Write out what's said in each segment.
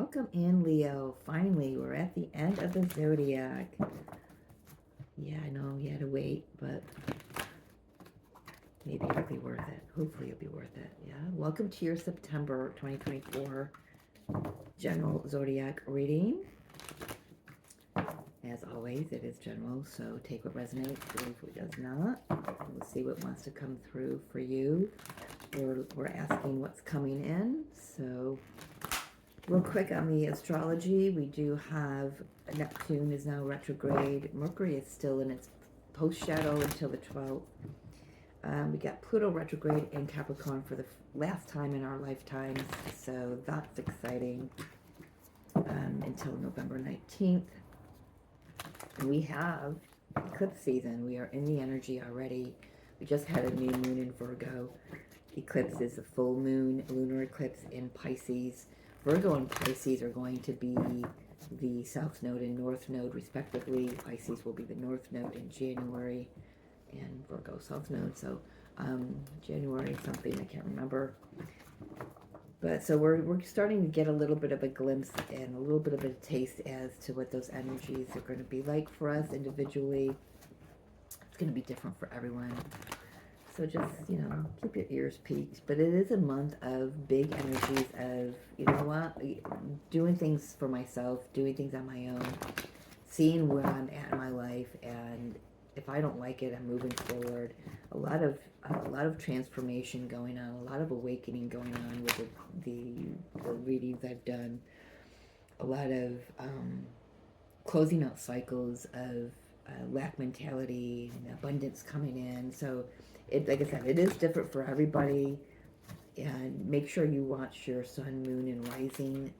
Welcome in, Leo. Finally, we're at the end of the zodiac. Yeah, I know you had to wait, but maybe it'll be worth it. Hopefully it'll be worth it. Yeah. Welcome to your September 2024 general zodiac reading. As always, it is general, so take what resonates, leave what does not. We'll see what wants to come through for you. We're asking what's coming in, so real quick on the astrology, we do have Neptune is now retrograde. Mercury is still in its post-shadow until the 12th. We got Pluto retrograde in Capricorn for the last time in our lifetimes, so that's exciting until November 19th. And we have eclipse season. We are in the energy already. We just had a new moon in Virgo. Eclipse is a full moon, lunar eclipse in Pisces. Virgo and Pisces are going to be the South Node and North Node, respectively. Pisces will be the North Node in January, and Virgo South Node. So January something, I can't remember. But so we're starting to get a little bit of a glimpse and a little bit of a taste as to what those energies are going to be like for us individually. It's going to be different for everyone. So just, keep your ears peaked. But it is a month of big energies of, doing things for myself, doing things on my own, seeing where I'm at in my life, and if I don't like it, I'm moving forward. A lot of transformation going on, a lot of awakening going on with the readings I've done. A lot of closing out cycles of lack mentality and abundance coming in. So like I said, it is different for everybody. And make sure you watch your sun, moon, and rising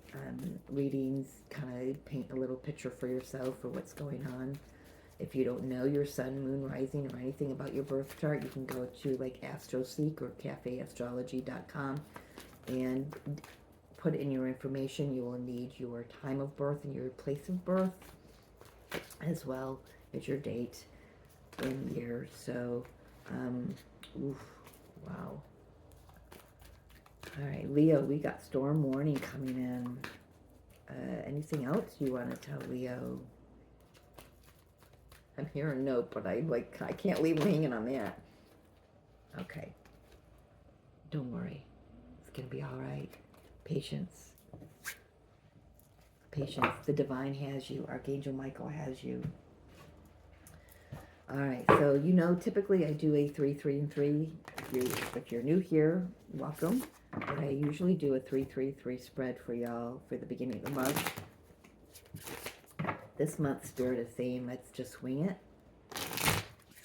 readings. Kind of paint a little picture for yourself for what's going on. If you don't know your sun, moon, rising, or anything about your birth chart, you can go to like AstroSeek or cafeastrology.com and put in your information. You will need your time of birth and your place of birth, as well as your date and year. So, wow. All right, Leo, we got storm warning coming in. Anything else you want to tell Leo? I'm hearing nope, but I can't leave him hanging on that. Okay. Don't worry. It's going to be all right. Patience. Patience. The divine has you. Archangel Michael has you. All right. So, typically I do a 3, 3, and 3. If you're new here, welcome. But I usually do a 3, 3, 3 spread for y'all for the beginning of the month. This month's spirit is saying, let's just wing it.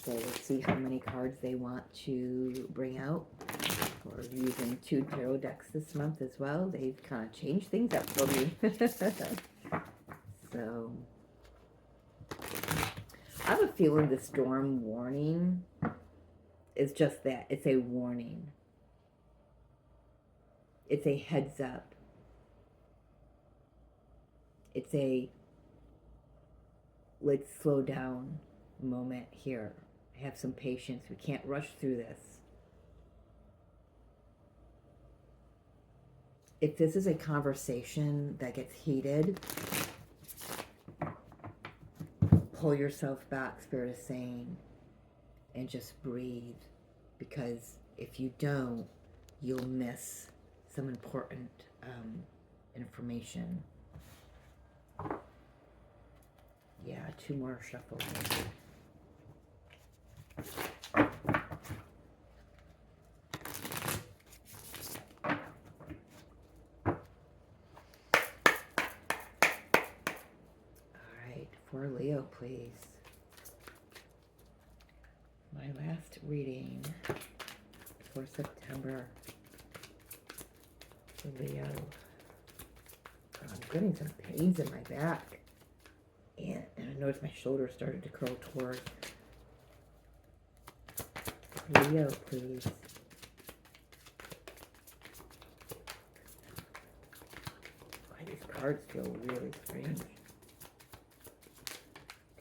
So let's see how many cards they want to bring out. We're using 2 tarot decks this month as well. They've kind of changed things up for me. So I have a feeling the storm warning is just that. It's a warning. It's a heads up. It's a let's slow down moment here. Have some patience. We can't rush through this. If this is a conversation that gets heated, pull yourself back, Spirit is saying, and just breathe. Because if you don't, you'll miss some important information. Yeah, 2 more shuffles. For Leo, please. My last reading for September for Leo. I'm getting some pains in my back. And I noticed my shoulder started to curl toward. Leo, please. Why these cards feel really strange.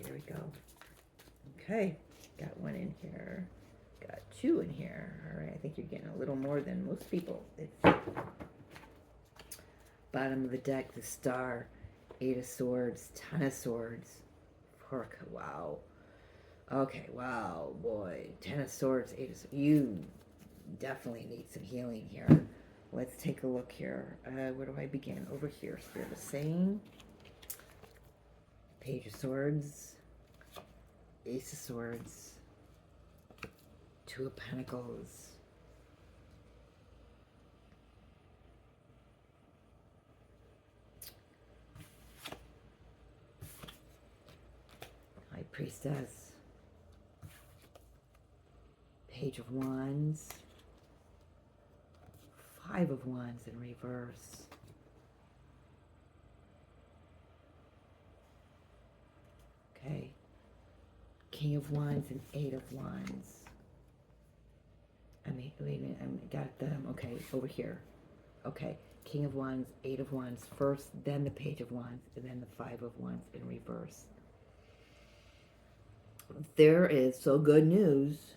There we go. Okay, got 1 in here. Got 2 in here. All right, I think you're getting a little more than most people. Bottom of the deck, the Star, Eight of Swords, Ten of Swords, wow. Okay, wow, boy. Ten of Swords, Eight of Swords. You definitely need some healing here. Let's take a look here. Where do I begin? Over here, Spirit is saying. Page of Swords, Ace of Swords, Two of Pentacles, High Priestess, Page of Wands, Five of Wands in reverse, okay, King of Wands and Eight of Wands. Wait a minute, I got them, okay, over here. Okay, King of Wands, Eight of Wands first, then the Page of Wands, and then the Five of Wands in reverse. There is, so good news,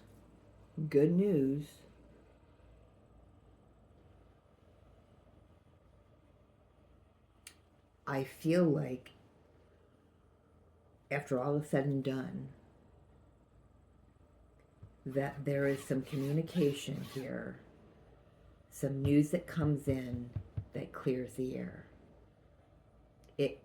good news. I feel like after all is said and done, that there is some communication here, some news that comes in that clears the air. It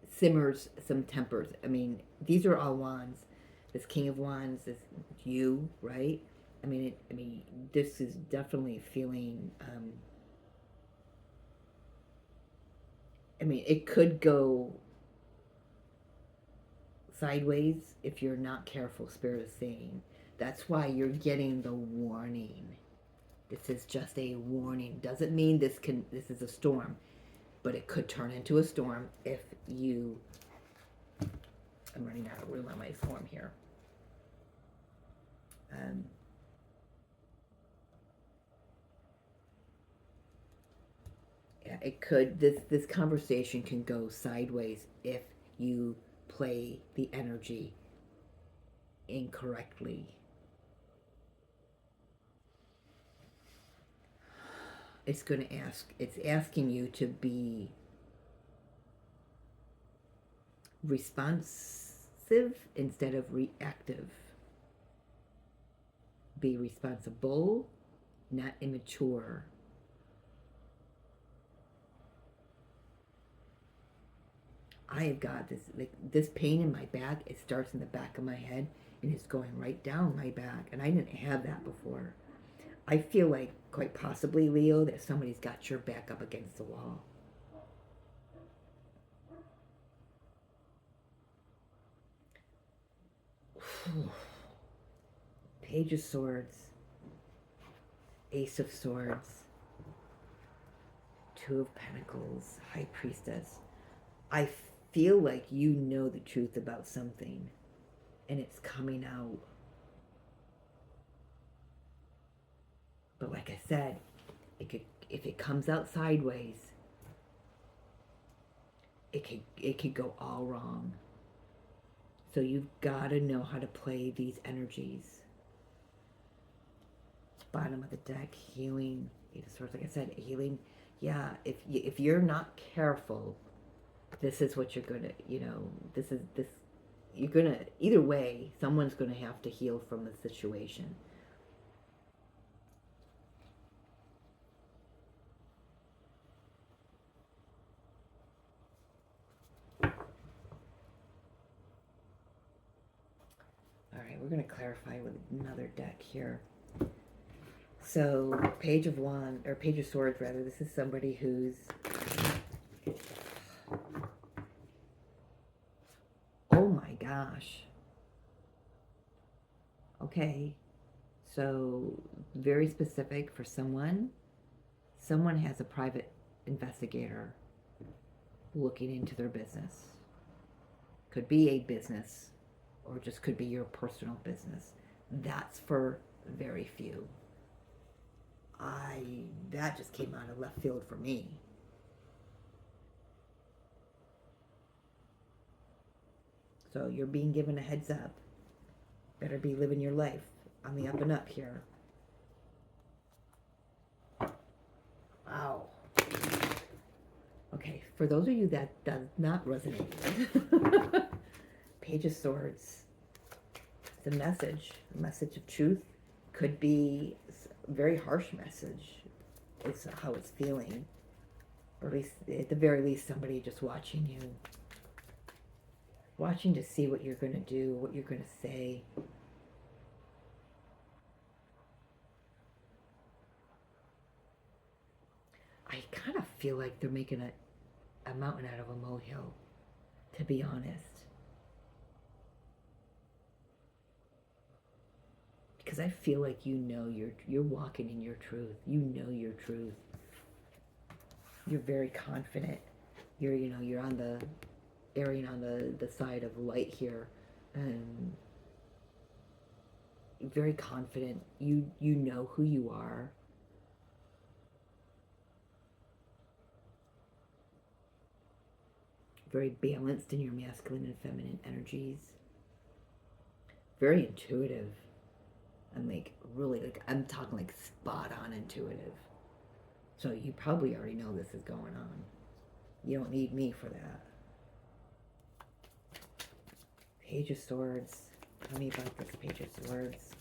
simmers some tempers. I mean, these are all wands. This King of Wands is you, right? I mean, this is definitely feeling. It could go sideways if you're not careful. Spirit is saying. That's why you're getting the warning. This is just a warning. Doesn't mean this is a storm, but it could turn into a storm if you. I'm running out of room on my form here. Yeah, it could. This conversation can go sideways if you play the energy incorrectly. It's asking you to be responsive instead of reactive. Be responsible, not immature. I have got this pain in my back. It starts in the back of my head and it's going right down my back, and I didn't have that before. I feel like, quite possibly, Leo, that somebody's got your back up against the wall. Page of Swords, Ace of Swords, Two of Pentacles, High Priestess. I feel like you know the truth about something, and it's coming out. But like I said, if it comes out sideways, it could go all wrong. So you've got to know how to play these energies. Bottom of the deck, healing. Eight of Swords, like I said, healing. Yeah, if you're not careful, this is what you're gonna. You're gonna, either way, someone's gonna have to heal from the situation. Alright, we're going to clarify with another deck here. So, Page of Wands, or Page of Swords rather, this is somebody who's... Oh my gosh. Okay. So, very specific for someone. Someone has a private investigator looking into their business. Could be a business, or just could be your personal business. That's for very few. That just came out of left field for me. So you're being given a heads up. Better be living your life on the up and up here. Wow. Okay, for those of you that does not resonate with, Page of Swords, the message, a message of truth, could be a very harsh message. It's how it's feeling, or at least, at the very least, somebody just watching you, watching to see what you're going to do, what you're going to say. I kind of feel like they're making a mountain out of a molehill, to be honest. Because I feel like you're walking in your truth. You know your truth. You're very confident. You're on the erring on the side of light here. You're very confident. You know who you are. Very balanced in your masculine and feminine energies. Very intuitive. I'm like really I'm talking like spot on intuitive. So you probably already know this is going on. You don't need me for that. Page of Swords. Tell me about this Page of Swords.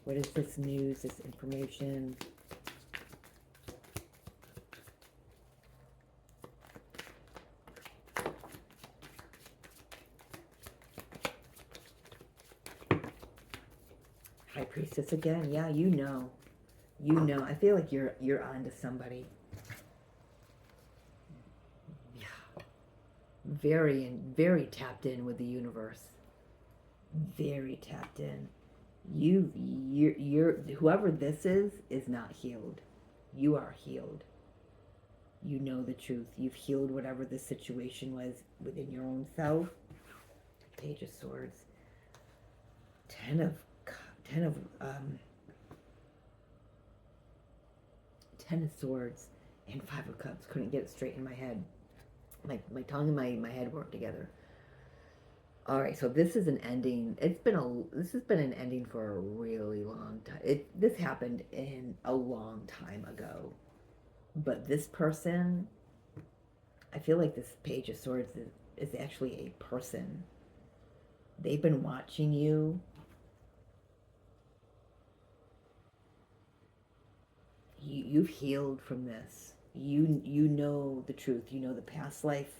What is this news, this information? High Priestess again. Yeah, you know. You know. I feel like you're on to somebody. Yeah. Very tapped in with the universe. Very tapped in. You're whoever this is not healed. You are healed. You know the truth. You've healed whatever the situation was within your own self. Page of Swords. Ten of Swords and Five of Cups. Couldn't get it straight in my head. My tongue and my head weren't together. All right, so this is an ending. This has been an ending for a really long time. This happened in a long time ago, but this person, I feel like this Page of Swords is actually a person. They've been watching you. You've healed from this. You know the truth. You know the past life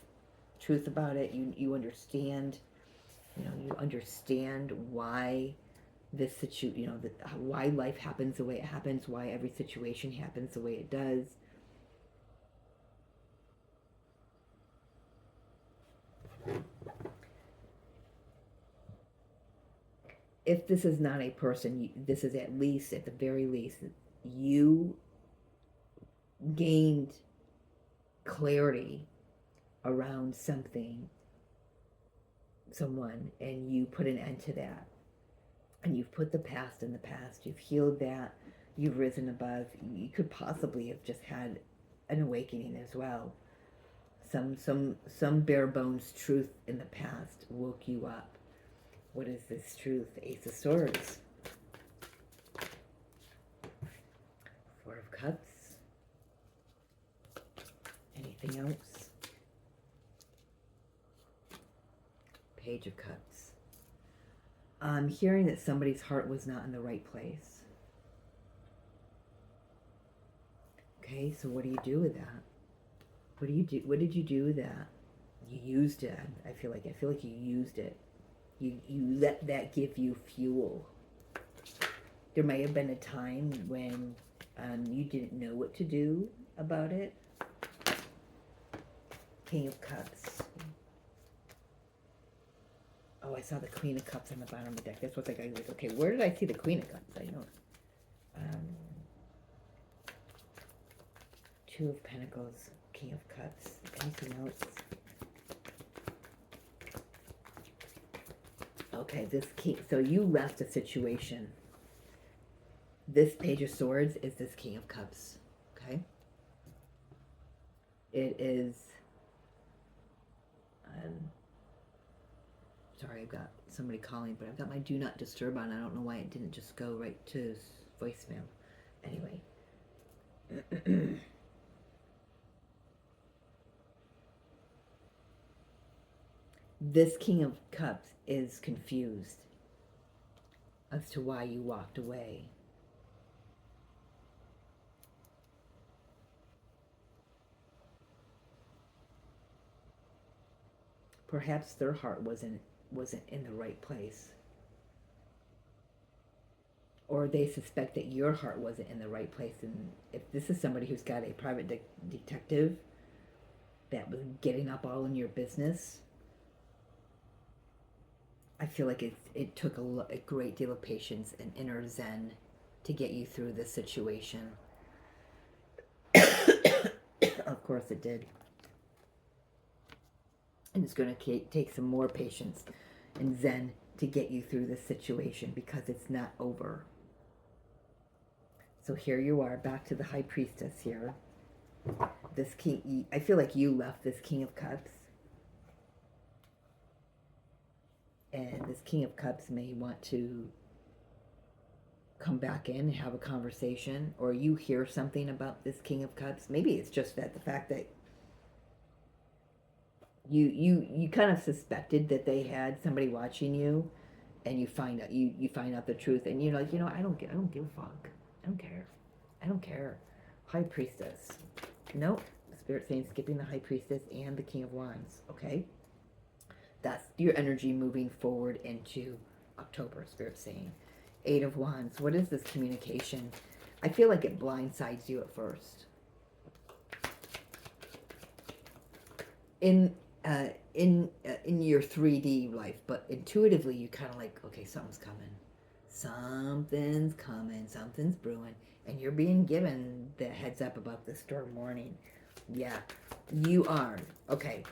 truth about it. You understand. You understand why why life happens the way it happens, why every situation happens the way it does. If this is not a person, this is at the very least, you gained clarity around someone, and you put an end to that. And you've put the past in the past. You've healed that. You've risen above. You could possibly have just had an awakening as well. Some bare bones truth in the past woke you up. What is this truth? Ace of Swords. Four of Cups. Anything else? Page of Cups. I'm hearing that somebody's heart was not in the right place. Okay, so what do you do with that? What do you do? What did you do with that? You used it. I feel like you used it. You let that give you fuel. There may have been a time when you didn't know what to do about it. King of Cups. Oh, I saw the Queen of Cups on the bottom of the deck. That's what I was okay, where did I see the Queen of Cups? I don't. Two of Pentacles, King of Cups. Anything else? Okay, this king. So you left a situation. This Page of Swords is this King of Cups. Okay. It is. Sorry, I've got somebody calling, but I've got my Do Not Disturb on. I don't know why it didn't just go right to voicemail. Anyway. This King of Cups is confused as to why you walked away. Perhaps their heart wasn't in the right place. Or they suspect that your heart wasn't in the right place. And if this is somebody who's got a private detective that was getting up all in your business, I feel like it took a great deal of patience and inner zen to get you through this situation. Of course it did. And it's going to take some more patience and zen to get you through this situation, because it's not over. So here you are, back to the High Priestess here. This king, I feel like you left this King of Cups. And this King of Cups may want to come back in and have a conversation, or you hear something about this King of Cups. Maybe it's just that the fact that you kind of suspected that they had somebody watching you, and you find out the truth, and you're like, I don't give a fuck. I don't care. High Priestess. Nope. Spirit saying skipping the High Priestess and the King of Wands. Okay. That's your energy moving forward into October. Spirit saying 8 of Wands. What is this communication? I feel like it blindsides you at first. In your 3D life, but intuitively you kind of like, okay, something's coming, something's brewing, and you're being given the heads up about the storm warning. Yeah, you are. Okay,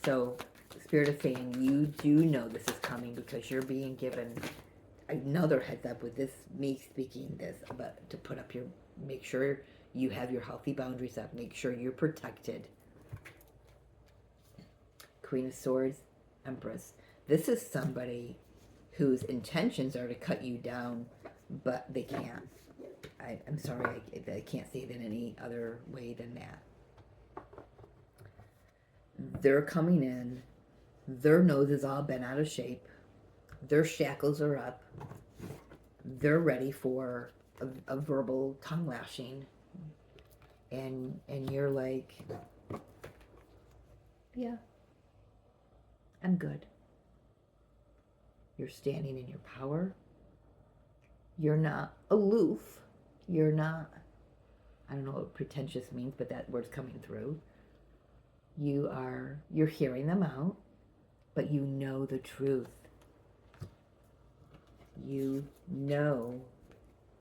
so Spirit is saying you do know this is coming, because you're being given another heads up with this, me speaking this, but to put up make sure you have your healthy boundaries up, make sure you're protected. Queen of Swords, Empress. This is somebody whose intentions are to cut you down, but they can't. I'm sorry, I can't see it in any other way than that. They're coming in. Their nose is all bent out of shape. Their shackles are up. They're ready for a verbal tongue lashing. And you're like, yeah, I'm good. You're standing in your power. You're not aloof. You're not, I don't know what pretentious means, but that word's coming through. You're hearing them out, but you know the truth. You know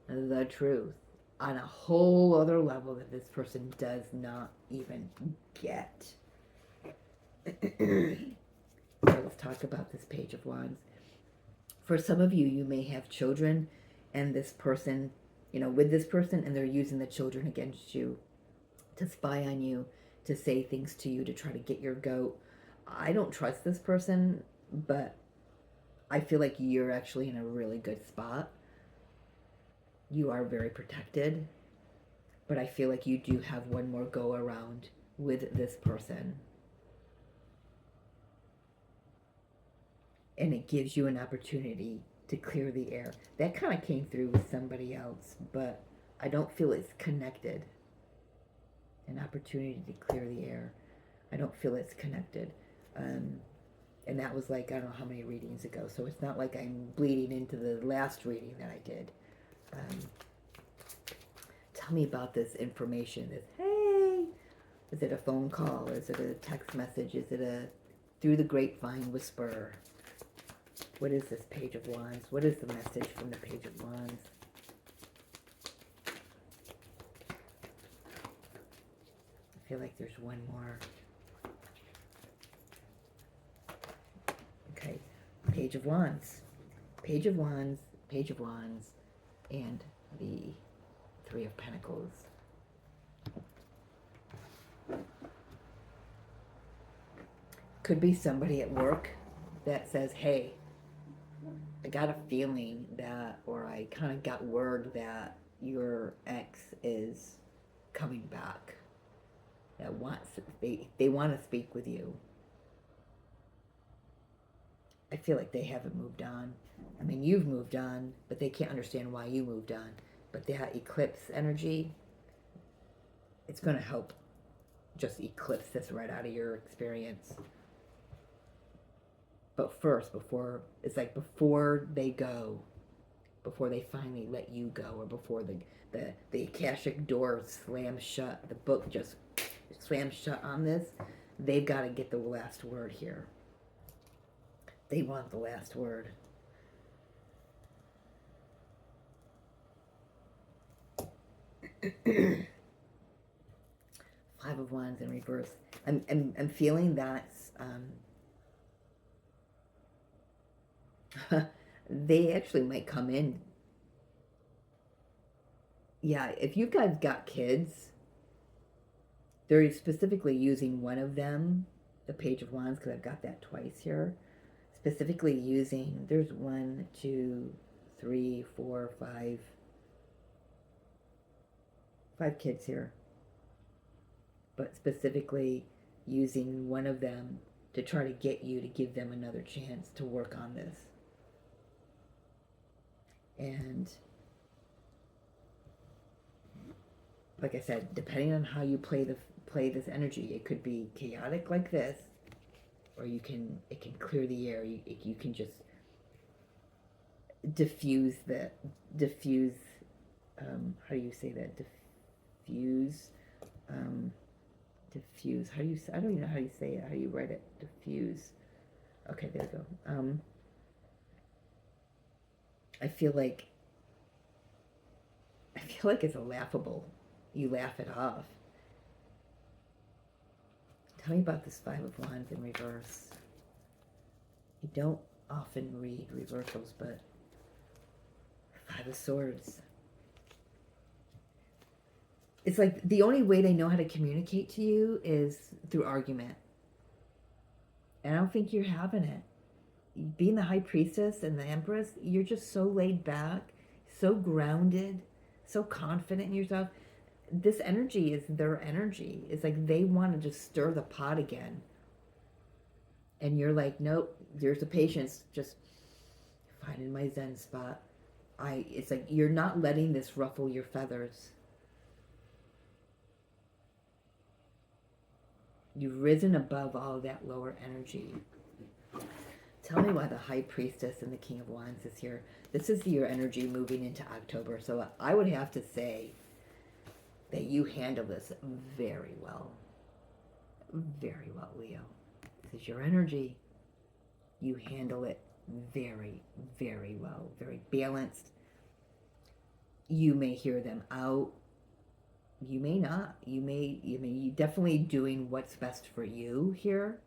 the truth on a whole other level that this person does not even get. Let's talk about this Page of Wands. For some of you, you may have children, and this person, with this person, and they're using the children against you to spy on you, to say things to you, to try to get your goat. I don't trust this person, but I feel like you're actually in a really good spot. You are very protected, but I feel like you do have one more go around with this person. And it gives you an opportunity to clear the air. That kind of came through with somebody else, but I don't feel it's connected. An opportunity to clear the air. I don't feel it's connected. And that was like, I don't know how many readings ago, so it's not like I'm bleeding into the last reading that I did. Tell me about this information. Hey, is it a phone call? Is it a text message? Is it a through the grapevine whisper? What is this Page of Wands? What is the message from the Page of Wands? I feel like there's one more. Okay, Page of Wands. Page of Wands, Page of Wands, and the Three of Pentacles. Could be somebody at work that says, hey, I got a feeling that, or I kind of got word that your ex is coming back. That they want to speak with you. I feel like they haven't moved on. I mean, you've moved on, but they can't understand why you moved on. But that eclipse energy, it's going to help just eclipse this right out of your experience. But first, before it's like before they go, before they finally let you go, or before the Akashic door slams shut, the book just slams shut on this, they've got to get the last word here. They want the last word. Five of Wands in reverse. I'm feeling that's they actually might come in. Yeah, if you guys got kids, they're specifically using one of them, the Page of Wands, because I've got that twice here. Specifically using, there's 1, 2, 3, 4, 5 kids here. But specifically using one of them to try to get you to give them another chance to work on this. And like I said, depending on how you play this energy, it could be chaotic like this, or it can clear the air. You can just diffuse. How do you say that? Diffuse. Diffuse. How do you? I don't even know how you say it. How do you write it? Diffuse. Okay, there we go. I feel like it's a laughable. You laugh it off. Tell me about this Five of Wands in reverse. You don't often read reversals, but Five of Swords. It's like the only way they know how to communicate to you is through argument. And I don't think you're having it. Being the High Priestess and the Empress, you're just so laid back, so grounded, so confident in yourself. This energy is their energy. It's like they want to just stir the pot again. And you're like, nope, there's the patience. Just finding my Zen spot. It's like you're not letting this ruffle your feathers. You've risen above all that lower energy. Tell me why the High Priestess and the King of Wands is here. This is your energy moving into October. So I would have to say that you handle this very well. Very well, Leo. This is your energy. You handle it very, very well. Very balanced. You may hear them out. You may not. You definitely doing what's best for you here.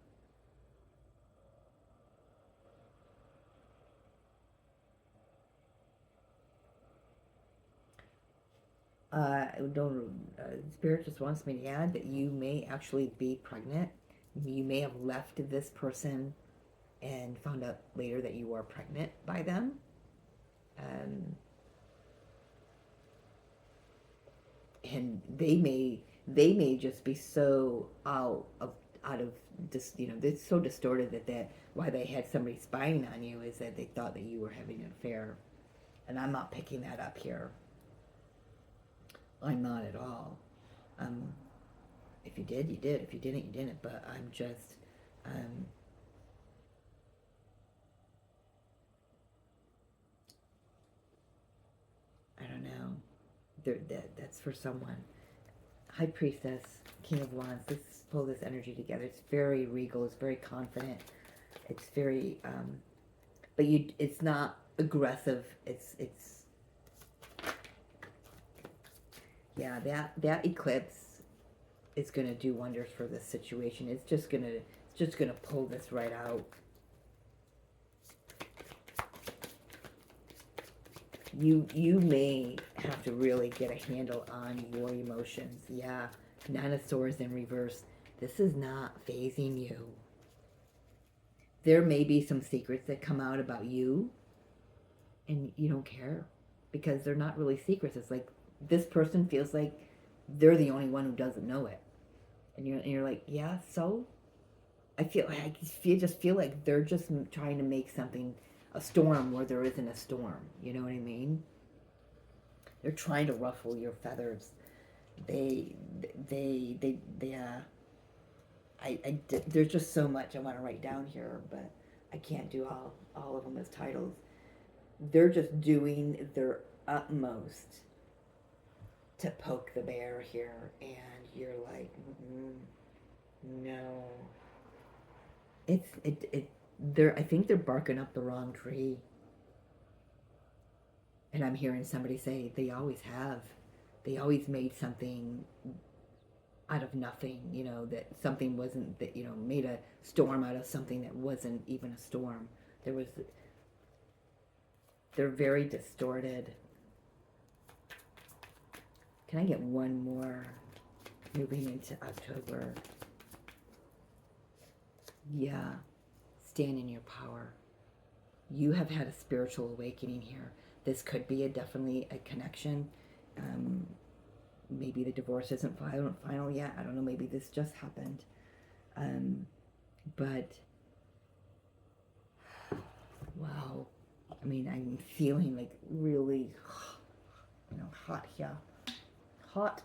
Spirit just wants me to add that you may actually be pregnant. You may have left this person and found out later that you were pregnant by them. And they may just be so out of just, they're so distorted that why they had somebody spying on you is that they thought that you were having an affair. And I'm not picking that up here. I'm not at all. If you did, you did. If you didn't, you didn't. But I'm just, I don't know. That's for someone. High Priestess, King of Wands. Let's pull this energy together. It's very regal. It's very confident. It's very, but it's not aggressive. It's. Yeah, that eclipse is going to do wonders for this situation. It's just going to pull this right out. You may have to really get a handle on your emotions. Yeah, Nine of Swords in reverse. This is not phasing you. There may be some secrets that come out about you, and you don't care because they're not really secrets. It's like this person feels like they're the only one who doesn't know it. And you're like, yeah, so? just feel like they're just trying to make something a storm where there isn't a storm. You know what I mean? They're trying to ruffle your feathers. They, there's just so much I want to write down here, but I can't do all of them as titles. They're just doing their utmost to poke the bear here, and you're like, no. I think they're barking up the wrong tree. And I'm hearing somebody say they always have. They always made something out of nothing, that something wasn't, that, made a storm out of something that wasn't even a storm. They're very distorted. Can I get one more moving into October? Yeah, stand in your power. You have had a spiritual awakening here. This could be definitely a connection. Maybe the divorce isn't final yet. I don't know. Maybe this just happened. But, wow. I mean, I'm feeling like really, hot here. Hot.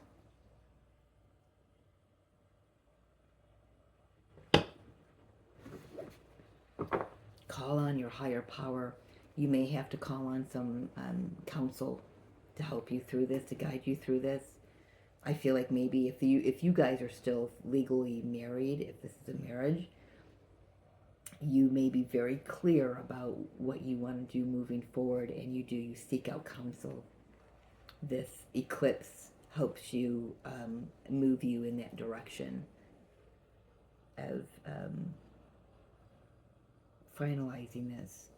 Call on your higher power. You may have to call on some counsel to help you through this, to guide you through this. I feel like maybe if you guys are still legally married, if this is a marriage, you may be very clear about what you want to do moving forward, and you seek out counsel. This eclipse helps you move you in that direction of finalizing this.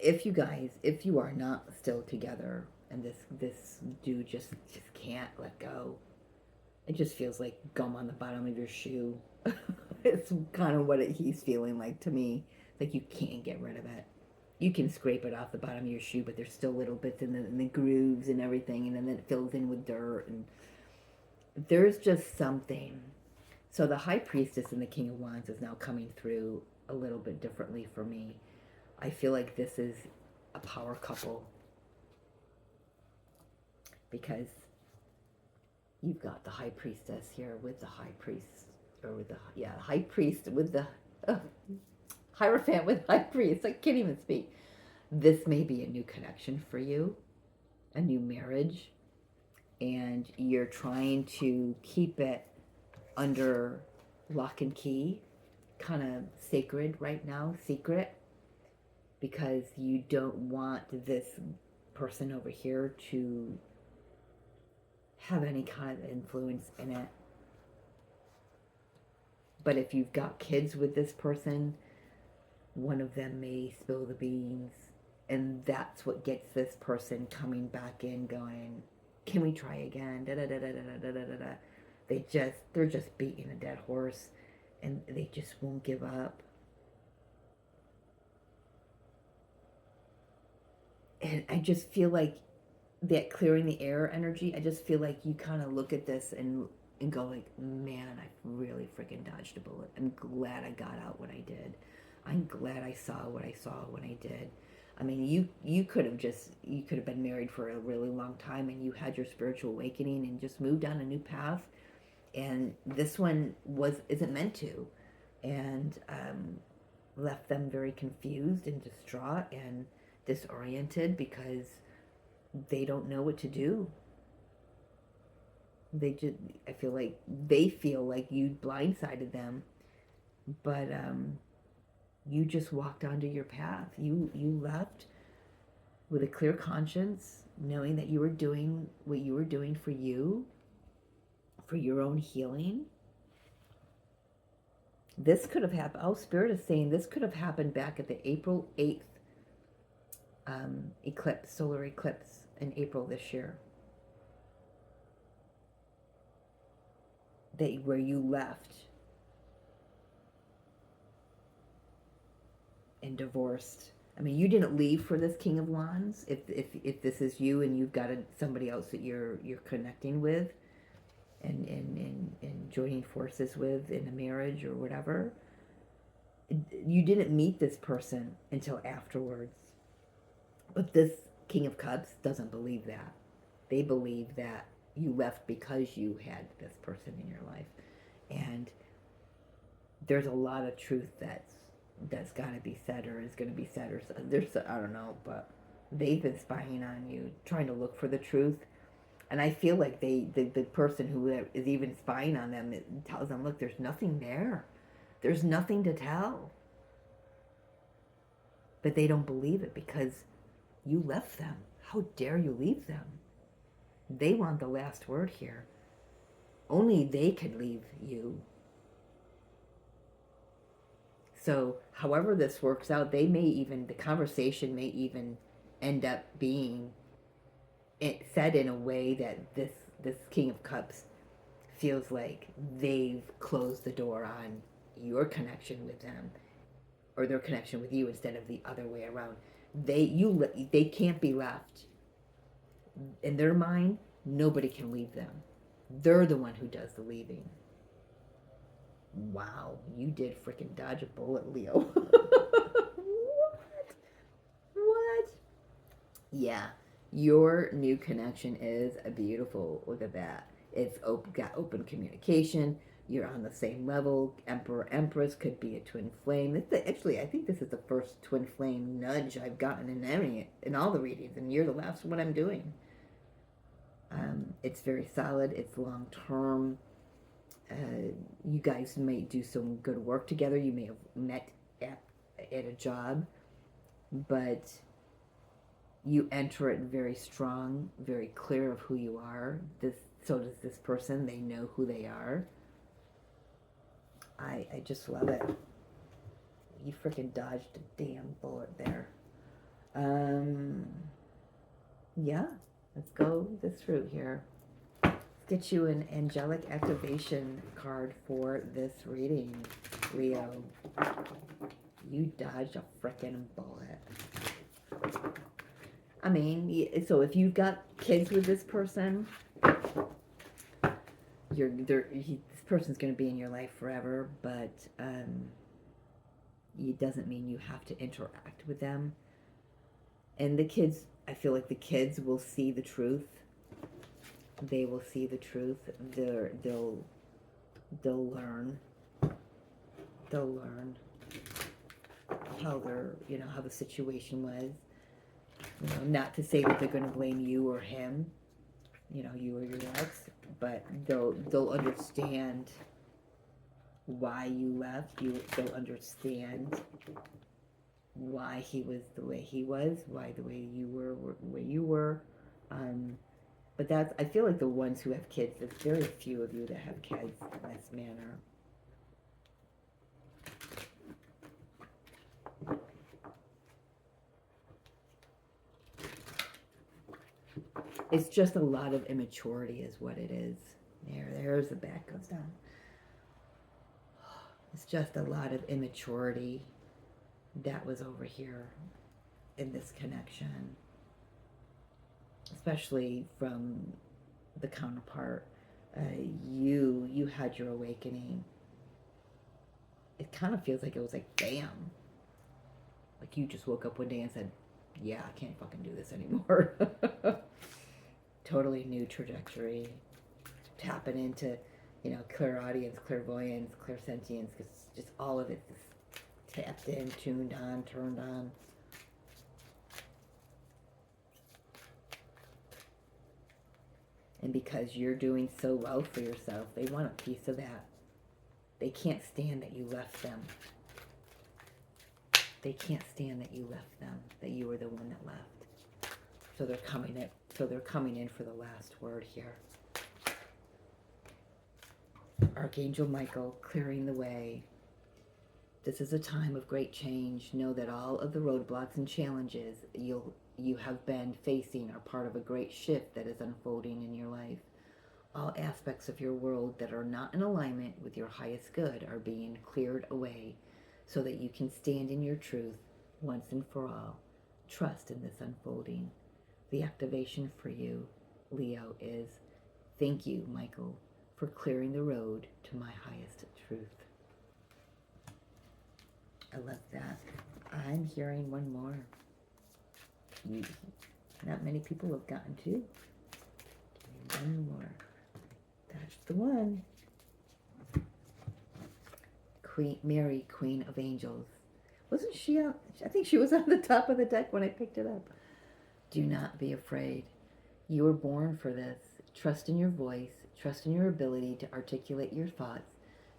If you are not still together, and this dude just can't let go, it just feels like gum on the bottom of your shoe. It's kind of what he's feeling like to me. Like you can't get rid of it. You can scrape it off the bottom of your shoe, but there's still little bits in the grooves and everything, and then it fills in with dirt, and there's just something. So the High Priestess and the King of Wands is now coming through a little bit differently for me. I feel like this is a power couple, because you've got the High Priestess here with the High Priest, or with the High Priest with the Hierophant with High Priest. I can't even speak. This may be a new connection for you, a new marriage, and you're trying to keep it under lock and key, kind of sacred right now, secret, because you don't want this person over here to have any kind of influence in it. But if you've got kids with this person, one of them may spill the beans, and that's what gets this person coming back in, going, can we try again? Da, da, da, da, da, da, da, da. They're just beating a dead horse, and they just won't give up. And I just feel like that clearing the air energy, I just feel like you kind of look at this and go like, man, I really freaking dodged a bullet. I'm glad I got out what I did. I'm glad I saw what I saw when I did. I mean, you could have been married for a really long time, and you had your spiritual awakening and just moved down a new path. And this one isn't meant to, and left them very confused and distraught and disoriented, because they don't know what to do. I feel like they feel like you blindsided them, but you just walked onto your path. You left with a clear conscience, knowing that you were doing what you were doing for you, for your own healing. This could have happened. Oh, Spirit is saying this could have happened back at the April 8th eclipse, solar eclipse in April this year. Where you left and divorced. I mean, you didn't leave for this King of Wands. If this is you and you've got somebody else that you're connecting with, and joining forces with in a marriage or whatever. You didn't meet this person until afterwards. But this King of Cups doesn't believe that. They believe that you left because you had this person in your life. And there's a lot of truth that's got to be said or is going to be said, or there's, I don't know, but they've been spying on you, trying to look for the truth. And I feel like the person who is even spying on them, it tells them, look, there's nothing there. There's nothing to tell. But they don't believe it because you left them. How dare you leave them? They want the last word here. Only they could leave you. So however this works out, the conversation may even end up being said in a way that this King of Cups feels like they've closed the door on your connection with them, or their connection with you, instead of the other way around. They can't be left. In their mind, nobody can leave them. They're the one who does the leaving. Wow, you did freaking dodge a bullet, Leo. What? Yeah, your new connection is a beautiful. Look at that. It's got open communication. You're on the same level. Emperor, Empress could be a twin flame. Actually, I think this is the first twin flame nudge I've gotten in all the readings, and you're the last one I'm doing. It's very solid. It's long term. You guys may do some good work together. You may have met at a job, but you enter it very strong, very clear of who you are. So does this person. They know who they are. I just love it. You freaking dodged a damn bullet there. Yeah, let's go this route here. Let's get you an angelic activation card for this reading, Leo. You dodged a freaking bullet. I mean, so if you've got kids with this person, this person's going to be in your life forever, but it doesn't mean you have to interact with them. And the kids, I feel like the kids will see the truth. They will see the truth. They'll learn. They'll learn how how the situation was. Not to say that they're going to blame you or him, you or your ex, but they'll understand why you left. They'll understand why he was the way he was, why the way you were the way you were. But I feel like the ones who have kids, there's very few of you that have kids in this manner. It's just a lot of immaturity is what it is. There's the back goes down. It's just a lot of immaturity that was over here in this connection. Especially from the counterpart. You had your awakening. It kind of feels like it was like, bam. Like you just woke up one day and said, yeah, I can't fucking do this anymore. Totally new trajectory. Tapping into, clairaudience, clairvoyance, clairsentience, because just all of it is tapped in, tuned on, turned on. And because you're doing so well for yourself, they want a piece of that. They can't stand that you left them. They can't stand that you left them, that you were the one that left. So they're coming in for the last word here. Archangel Michael clearing the way. This is a time of great change. Know that all of the roadblocks and challenges you have been facing are part of a great shift that is unfolding in your life. All aspects of your world that are not in alignment with your highest good are being cleared away so that you can stand in your truth once and for all. Trust in this unfolding. The activation for you, Leo, is thank you, Michael, for clearing the road to my highest truth. I love that. I'm hearing one more. Not many people have gotten to. One more. That's the one. Queen Mary, Queen of Angels. Wasn't she on? I think she was on the top of the deck when I picked it up. Do not be afraid. You were born for this. Trust in your voice. Trust in your ability to articulate your thoughts.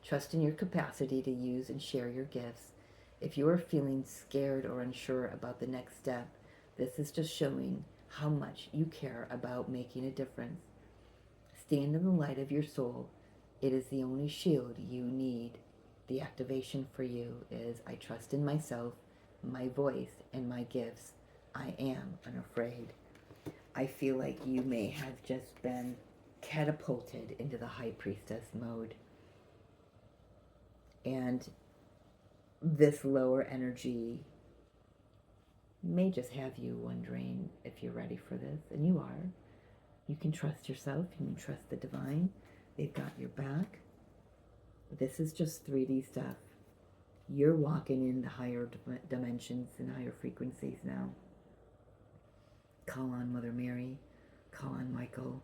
Trust in your capacity to use and share your gifts. If you are feeling scared or unsure about the next step, this is just showing how much you care about making a difference. Stand in the light of your soul. It is the only shield you need. The activation for you is, I trust in myself, my voice, and my gifts. I am unafraid. I feel like you may have just been catapulted into the High Priestess mode. And this lower energy may just have you wondering if you're ready for this. And you are. You can trust yourself. You can trust the divine. They've got your back. This is just 3D stuff. You're walking in the higher dimensions and higher frequencies now. Call on Mother Mary. Call on Michael.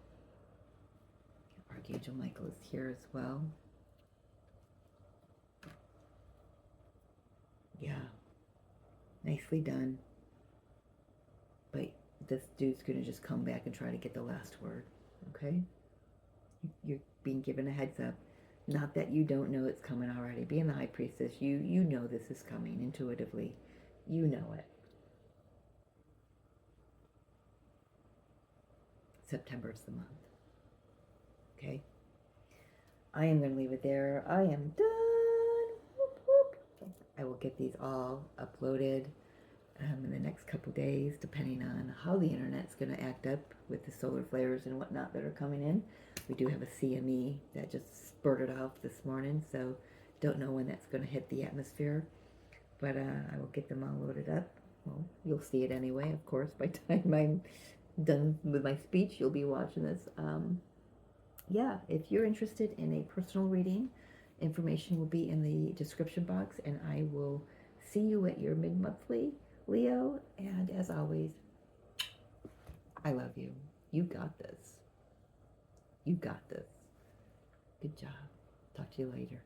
Archangel Michael is here as well. Yeah. Nicely done. But this dude's going to just come back and try to get the last word. Okay? You're being given a heads up. Not that you don't know it's coming already. Being the High Priestess, you know this is coming intuitively. You know it. September's the month. Okay? I am going to leave it there. I am done. Whoop, whoop. I will get these all uploaded in the next couple days, depending on how the internet's going to act up with the solar flares and whatnot that are coming in. We do have a CME that just spurted off this morning, so don't know when that's going to hit the atmosphere. But I will get them all loaded up. Well, you'll see it anyway, of course. By the time I'm done with my speech, you'll be watching this. Yeah, if you're interested in a personal reading, information will be in the description box, and I will see you at your mid-monthly, Leo. And as always, I love you. You got this. You got this. Good job. Talk to you later.